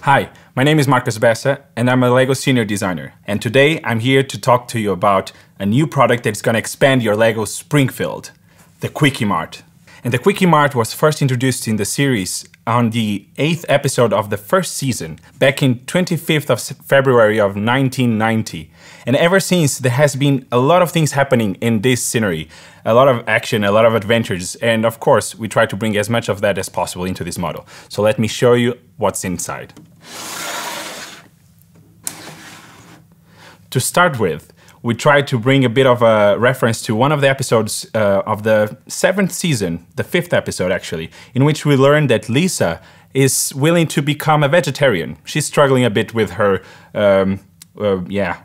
Hi, my name is Marcus Bessa and I'm a LEGO senior designer. And today I'm here to talk to you about a new product that's going to expand your LEGO Springfield, the Kwik Mart. And the Kwik Mart was first introduced in the series on the 8th episode of the first season, back in 25th of February of 1990. And ever since, there has been a lot of things happening in this scenery. A lot of action, a lot of adventures, and of course, we try to bring as much of that as possible into this model. So let me show you what's inside. To start with, we tried to bring a bit of a reference to one of the episodes of the 7th season, the 5th episode actually, in which we learned that Lisa is willing to become a vegetarian. She's struggling a bit with her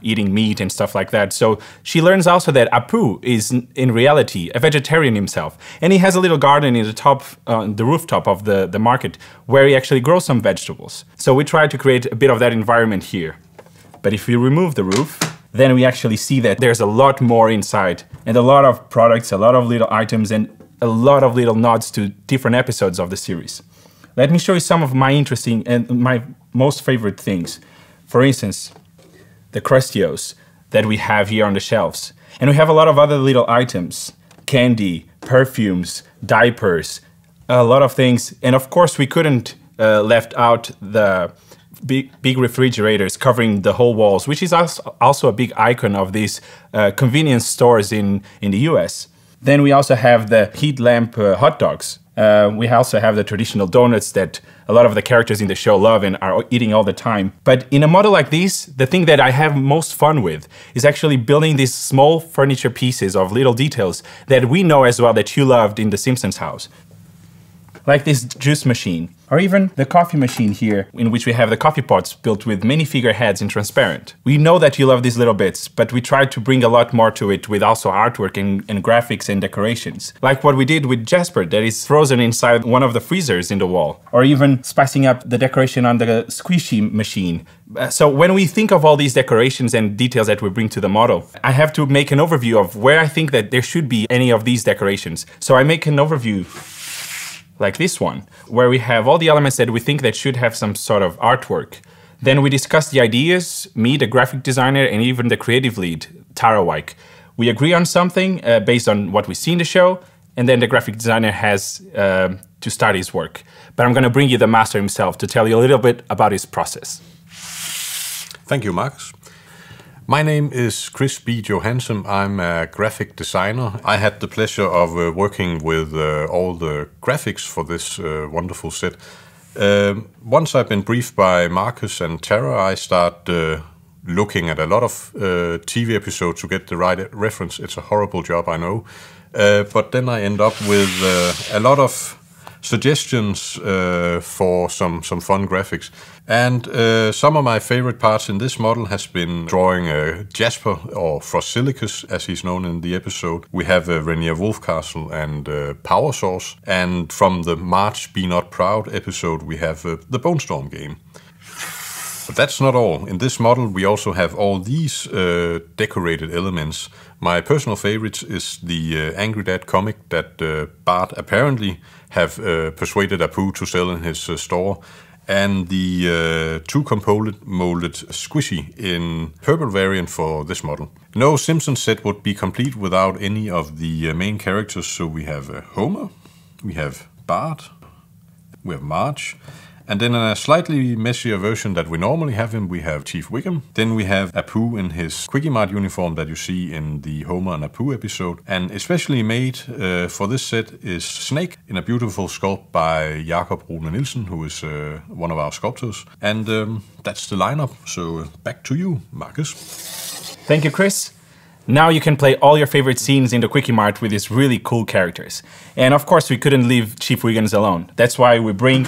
eating meat and stuff like that. So she learns also that Apu is in reality a vegetarian himself. And he has a little garden in the top, the rooftop of the market where he actually grows some vegetables. So we tried to create a bit of that environment here. But if we remove the roof, then we actually see that there's a lot more inside and a lot of products, a lot of little items and a lot of little nods to different episodes of the series. Let me show you some of my interesting and my most favorite things. For instance, the Crustios that we have here on the shelves. And we have a lot of other little items, candy, perfumes, diapers, a lot of things. And of course we couldn't left out the big refrigerators covering the whole walls, which is also a big icon of these convenience stores in the US. Then we also have the heat lamp hot dogs. We also have the traditional donuts that a lot of the characters in the show love and are eating all the time. But in a model like this, the thing that I have most fun with is actually building these small furniture pieces of little details that we know as well that you loved in the Simpsons house. Like this juice machine, or even the coffee machine here, in which we have the coffee pots built with many figureheads in transparent. We know that you love these little bits, but we tried to bring a lot more to it with also artwork and graphics and decorations. Like what we did with Jasper, that is frozen inside one of the freezers in the wall. Or even spicing up the decoration on the squishy machine. So when we think of all these decorations and details that we bring to the model, I have to make an overview of where I think that there should be any of these decorations. So I make an overview like this one, where we have all the elements that we think that should have some sort of artwork. Then we discuss the ideas, me, the graphic designer, and even the creative lead, Tara Kwik. We agree on something based on what we see in the show, and then the graphic designer has to start his work. But I'm going to bring you the master himself to tell you a little bit about his process. Thank you, Marcus. My name is Chris B. Johansson. I'm a graphic designer. I had the pleasure of working with all the graphics for this wonderful set. Once I've been briefed by Marcus and Tara, I start looking at a lot of TV episodes to get the right reference. It's a horrible job, I know. But then I end up with a lot of suggestions for some fun graphics. And some of my favorite parts in this model has been drawing Jasper, or Frosilicus as he's known in the episode. We have Rainier Wolfcastle and Power Source. And from the March Be Not Proud episode we have the Bone Storm game. But that's not all. In this model we also have all these decorated elements. My personal favorite is the Angry Dad comic that Bart apparently have persuaded Apu to sell in his store, and the two-component molded squishy in purple variant for this model. No Simpsons set would be complete without any of the main characters, so we have Homer, we have Bart, we have Marge, and then in a slightly messier version that we normally have him, we have Chief Wiggum. Then we have Apu in his Kwik Mart uniform that you see in the Homer and Apu episode. And especially made for this set is Snake in a beautiful sculpt by Jakob Rune Nielsen, who is one of our sculptors. And that's the lineup. So back to you, Marcus. Thank you, Chris. Now you can play all your favorite scenes in the Kwik Mart with these really cool characters. And of course, we couldn't leave Chief Wiggins alone. That's why we bring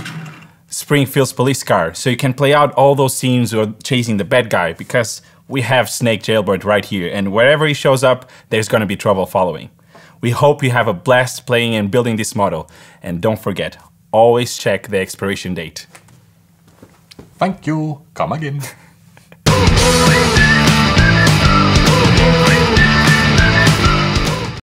Springfield's police car, so you can play out all those scenes or chasing the bad guy, because we have Snake Jailbird right here, and wherever he shows up, there's gonna be trouble following. We hope you have a blast playing and building this model, and don't forget, always check the expiration date. Thank you. Come again.